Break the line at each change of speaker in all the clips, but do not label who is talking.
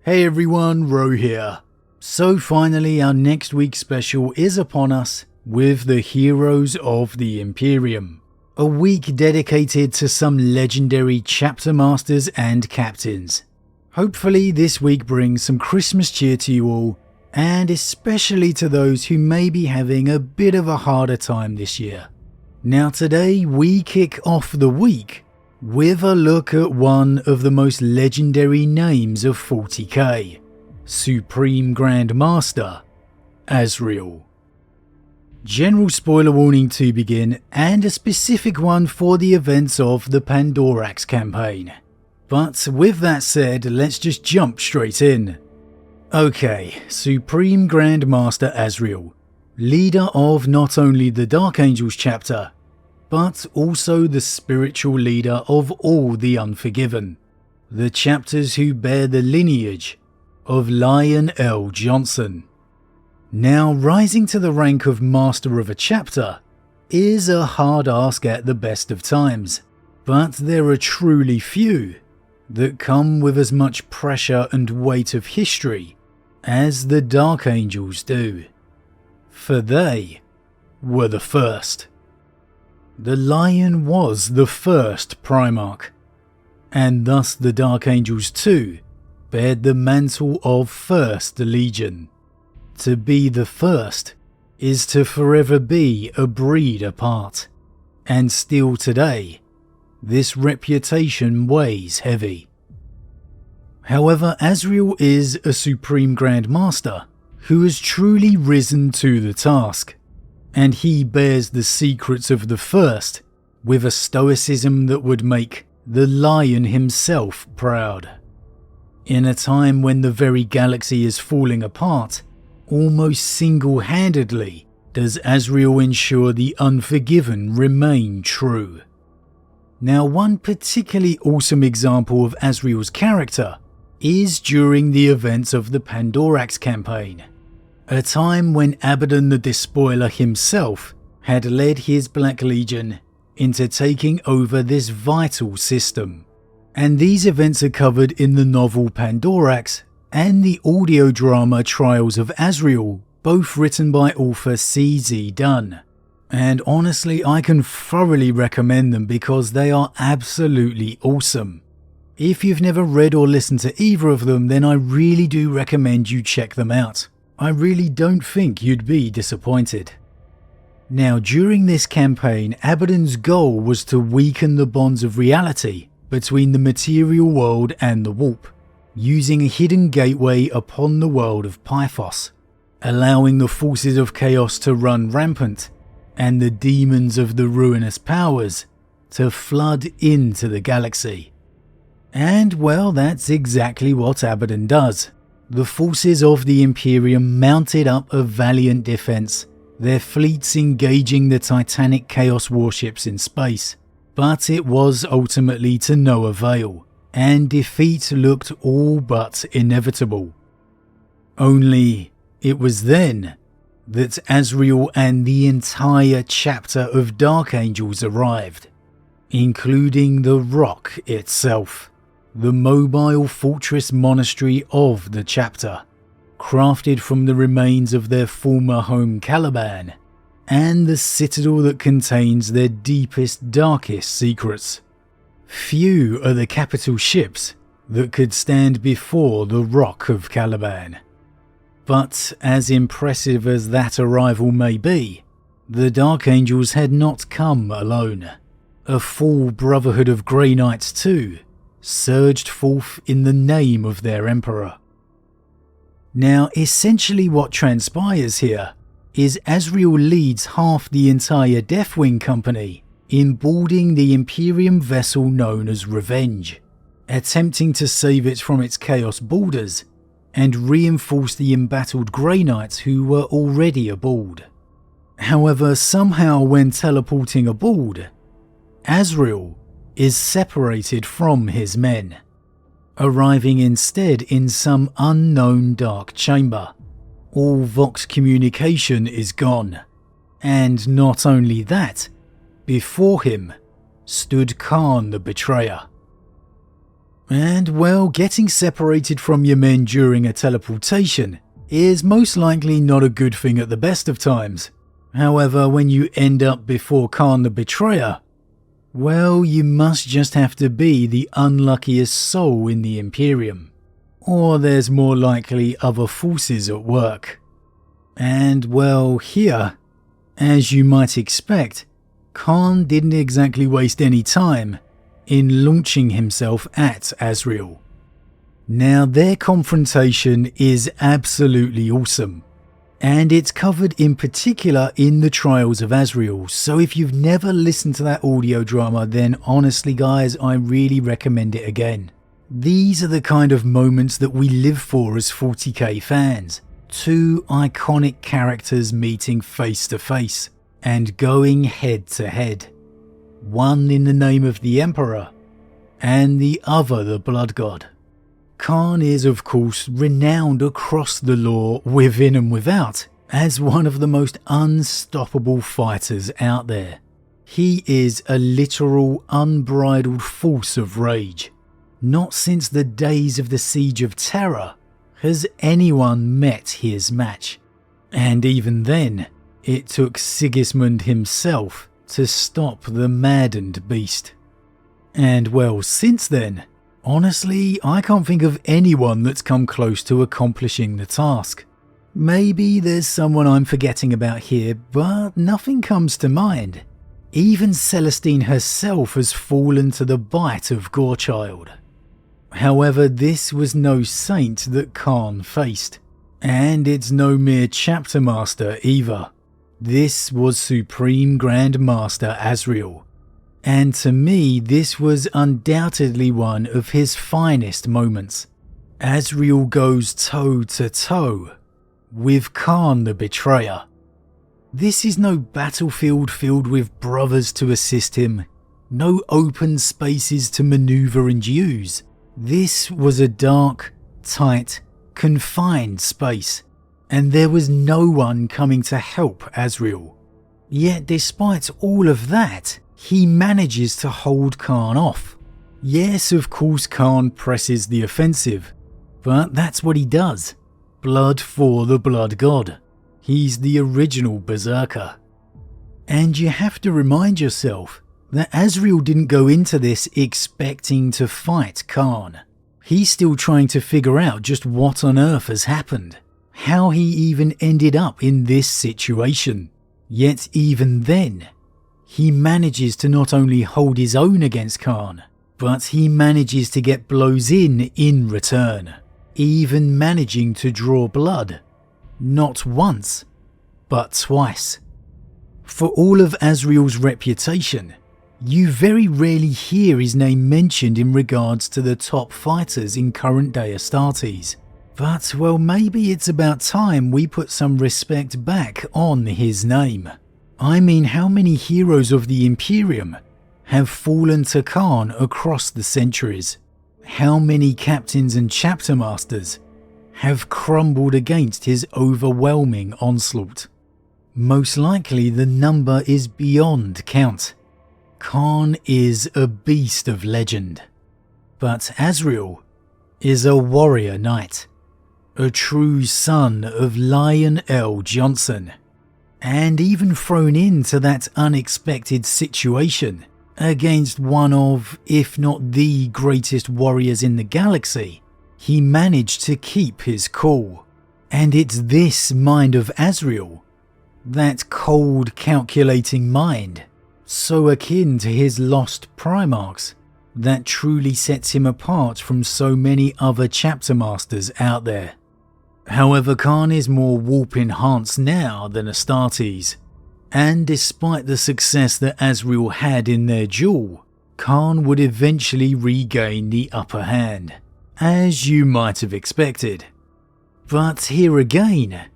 Hey everyone, Rho here. So finally our next week's special is upon us with the Heroes of the Imperium. A week dedicated to some legendary chapter masters and captains. Hopefully this week brings some Christmas cheer to you all, and especially to those who may be having a bit of a harder time this year. Now today we kick off the week with a look at one of the most legendary names of 40k, Supreme Grand Master, Azrael. General spoiler warning to begin, and a specific one for the events of the Pandorax campaign. But with that said, let's just jump straight in. Okay, Supreme Grand Master Azrael, leader of not only the Dark Angels chapter, but also the spiritual leader of all the Unforgiven, the chapters who bear the lineage of Lion L. Johnson. Now, rising to the rank of Master of a chapter is a hard ask at the best of times, but there are truly few that come with as much pressure and weight of history as the Dark Angels do, for they were the first. The Lion was the first Primarch, and thus the Dark Angels too bared the mantle of First Legion. To be the first is to forever be a breed apart, and still today, this reputation weighs heavy. However, Azrael is a Supreme Grand Master who has truly risen to the task, and he bears the secrets of the first with a stoicism that would make the Lion himself proud. In a time when the very galaxy is falling apart, almost single-handedly does Azrael ensure the Unforgiven remain true. Now, one particularly awesome example of Azrael's character is during the events of the Pandorax campaign, a time when Abaddon the Despoiler himself had led his Black Legion into taking over this vital system. And these events are covered in the novel Pandorax and the audio drama Trials of Azrael, both written by author C.Z. Dunn. And honestly, I can thoroughly recommend them because they are absolutely awesome. If you've never read or listened to either of them, then I really do recommend you check them out. I really don't think you'd be disappointed. Now, during this campaign, Abaddon's goal was to weaken the bonds of reality between the material world and the warp, using a hidden gateway upon the world of Pythos, allowing the forces of chaos to run rampant and the demons of the ruinous powers to flood into the galaxy. And well, that's exactly what Abaddon does. The forces of the Imperium mounted up a valiant defense, their fleets engaging the titanic Chaos warships in space. But it was ultimately to no avail, and defeat looked all but inevitable. Only it was then that Azrael and the entire chapter of Dark Angels arrived, including the Rock itself, the mobile fortress monastery of the chapter, crafted from the remains of their former home Caliban, and the citadel that contains their deepest, darkest secrets. Few are the capital ships that could stand before the Rock of Caliban. But as impressive as that arrival may be, the Dark Angels had not come alone. A full brotherhood of Grey Knights too surged forth in the name of their Emperor. Now, essentially what transpires here is Azrael leads half the entire Deathwing company in boarding the Imperium vessel known as Revenge, attempting to save it from its chaos borders and reinforce the embattled Grey Knights who were already aboard. However, somehow when teleporting aboard, Azrael is separated from his men, arriving instead in some unknown dark chamber. All Vox communication is gone, and not only that, before him stood Khan the Betrayer. And well, getting separated from your men during a teleportation is most likely not a good thing at the best of times. However, when you end up before Khan the Betrayer, well, you must just have to be the unluckiest soul in the Imperium. Or there's more likely other forces at work. And well, here, as you might expect, Khan didn't exactly waste any time in launching himself at Azrael. Now their confrontation is absolutely awesome, and it's covered in particular in the Trials of Azrael, so if you've never listened to that audio drama, then honestly guys, I really recommend it again. These are the kind of moments that we live for as 40k fans. Two iconic characters meeting face to face and going head to head. One in the name of the Emperor, and the other the Blood God. Khan is of course renowned across the lore, within and without, as one of the most unstoppable fighters out there. He is a literal unbridled force of rage. Not since the days of the Siege of Terror has anyone met his match. And even then, it took Sigismund himself to stop the maddened beast. And well, since then, honestly, I can't think of anyone that's come close to accomplishing the task. Maybe there's someone I'm forgetting about here, but nothing comes to mind. Even Celestine herself has fallen to the bite of Gorechild. However, this was no saint that Khan faced, and it's no mere chapter master either. This was Supreme Grand Master Azrael, and to me this was undoubtedly one of his finest moments. Azrael goes toe to toe with Khan the Betrayer. This is no battlefield filled with brothers to assist him, no open spaces to maneuver and use. This was a dark, tight, confined space, and there was no one coming to help Azrael. Yet despite all of that, he manages to hold Khan off. Yes, of course Khan presses the offensive, but that's what he does. Blood for the Blood God. He's the original berserker. And you have to remind yourself that Azrael didn't go into this expecting to fight Khan. He's still trying to figure out just what on earth has happened, how he even ended up in this situation. Yet even then, he manages to not only hold his own against Khan, but he manages to get blows in return, even managing to draw blood, not once, but twice. For all of Azrael's reputation, you very rarely hear his name mentioned in regards to the top fighters in current day Astartes. But well, maybe it's about time we put some respect back on his name. I mean, how many heroes of the Imperium have fallen to Khan across the centuries? How many captains and chapter masters have crumbled against his overwhelming onslaught? Most likely the number is beyond count. Khan is a beast of legend, but Azrael is a warrior knight, a true son of Lion L. Johnson, and even thrown into that unexpected situation against one of, if not the greatest warriors in the galaxy, he managed to keep his cool. And it's this mind of Azrael, that cold, calculating mind, so akin to his lost Primarchs, that truly sets him apart from so many other chapter masters out there. However, Khan is more warp enhanced now than Astartes, and despite the success that Azrael had in their duel, Khan would eventually regain the upper hand, as you might have expected. But here again,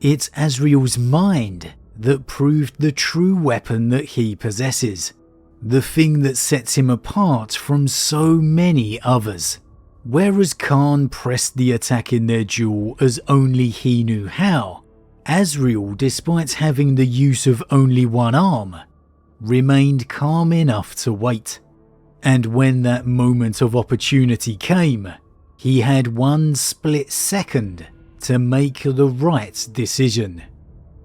it's Azrael's mind that proved the true weapon that he possesses, the thing that sets him apart from so many others. Whereas Khan pressed the attack in their duel as only he knew how, Azrael, despite having the use of only one arm, remained calm enough to wait. And when that moment of opportunity came, he had one split second to make the right decision.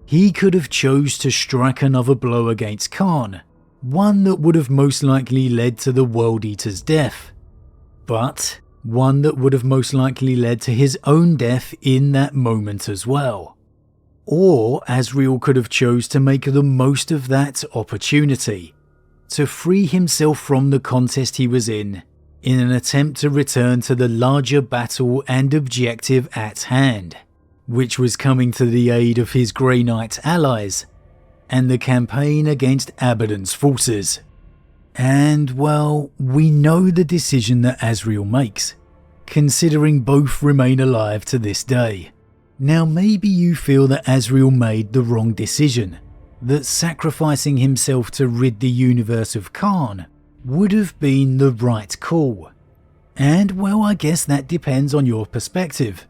He could have chose to strike another blow against Khan, one that would have most likely led to the World Eater's death, but one that would have most likely led to his own death in that moment as well. Or Asriel could have chose to make the most of that opportunity, to free himself from the contest he was in an attempt to return to the larger battle and objective at hand, which was coming to the aid of his Grey Knight allies and the campaign against Abaddon's forces. And well, we know the decision that Azrael makes, considering both remain alive to this day. Now maybe you feel that Azrael made the wrong decision, that sacrificing himself to rid the universe of Khan would have been the right call. And well, I guess that depends on your perspective.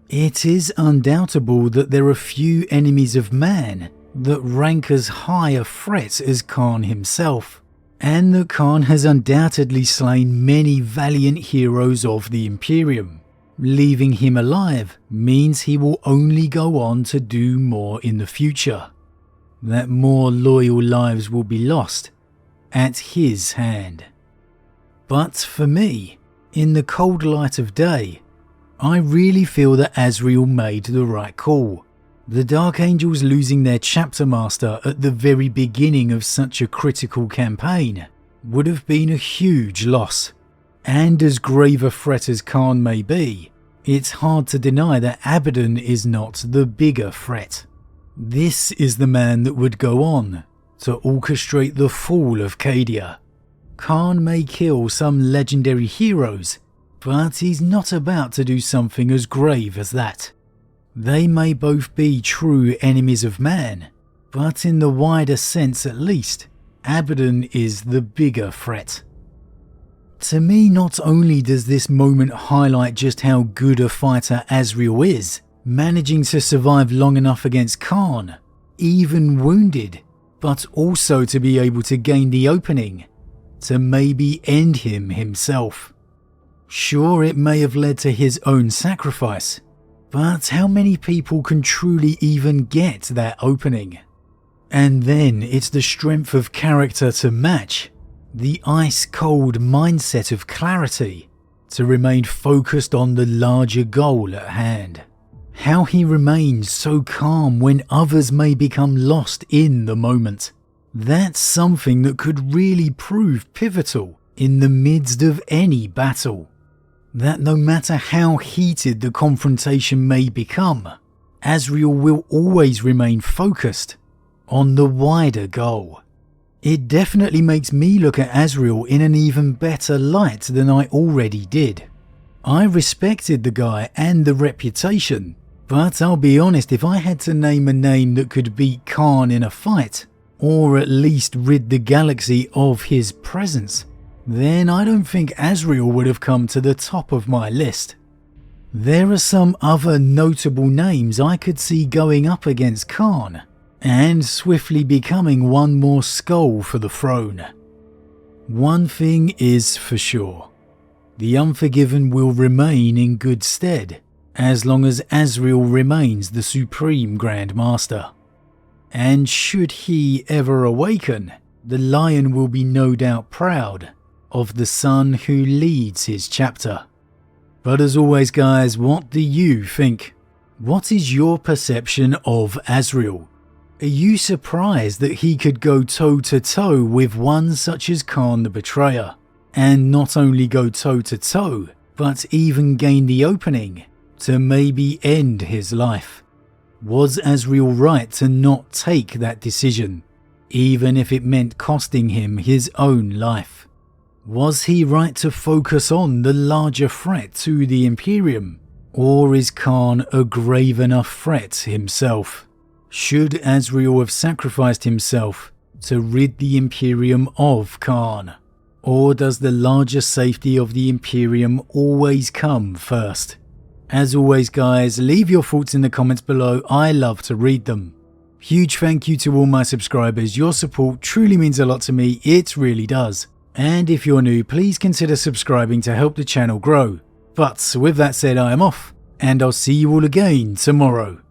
It is undoubtable that there are few enemies of man that rank as high a threat as Khan himself, and that Khan has undoubtedly slain many valiant heroes of the Imperium. Leaving him alive means he will only go on to do more in the future, that more loyal lives will be lost at his hand. But for me, in the cold light of day, I really feel that Azrael made the right call. The Dark Angels losing their chapter master at the very beginning of such a critical campaign would have been a huge loss. And as grave a threat as Khan may be, it's hard to deny that Abaddon is not the bigger threat. This is the man that would go on to orchestrate the fall of Cadia. Khan may kill some legendary heroes, but he's not about to do something as grave as that. They may both be true enemies of man, but in the wider sense at least, Abaddon is the bigger threat. To me, not only does this moment highlight just how good a fighter Azrael is, managing to survive long enough against Khan, even wounded, but also to be able to gain the opening to maybe end him himself. Sure, it may have led to his own sacrifice, but how many people can truly even get that opening? And then it's the strength of character to match, the ice-cold mindset of clarity to remain focused on the larger goal at hand. How he remains so calm when others may become lost in the moment. That's something that could really prove pivotal in the midst of any battle. That no matter how heated the confrontation may become, Azrael will always remain focused on the wider goal. It definitely makes me look at Azrael in an even better light than I already did. I respected the guy and the reputation, but I'll be honest, if I had to name a name that could beat Khan in a fight, or at least rid the galaxy of his presence, then I don't think Azrael would have come to the top of my list. There are some other notable names I could see going up against Khan, and swiftly becoming one more skull for the throne. One thing is for sure, the Unforgiven will remain in good stead as long as Azrael remains the Supreme Grand Master. And should he ever awaken, the Lion will be no doubt proud of the son who leads his chapter. But as always guys, what do you think? What is your perception of Azrael? Are you surprised that he could go toe-to-toe with one such as Khan the Betrayer, and not only go toe-to-toe, but even gain the opening to maybe end his life? Was Azrael right to not take that decision, even if it meant costing him his own life? Was he right to focus on the larger threat to the Imperium, or is Khan a grave enough threat himself? Should Azrael have sacrificed himself to rid the Imperium of Khan? Or does the larger safety of the Imperium always come first? As always guys, leave your thoughts in the comments below, I love to read them. Huge thank you to all my subscribers, your support truly means a lot to me, it really does. And if you're new, please consider subscribing to help the channel grow. But with that said, I am off, and I'll see you all again tomorrow.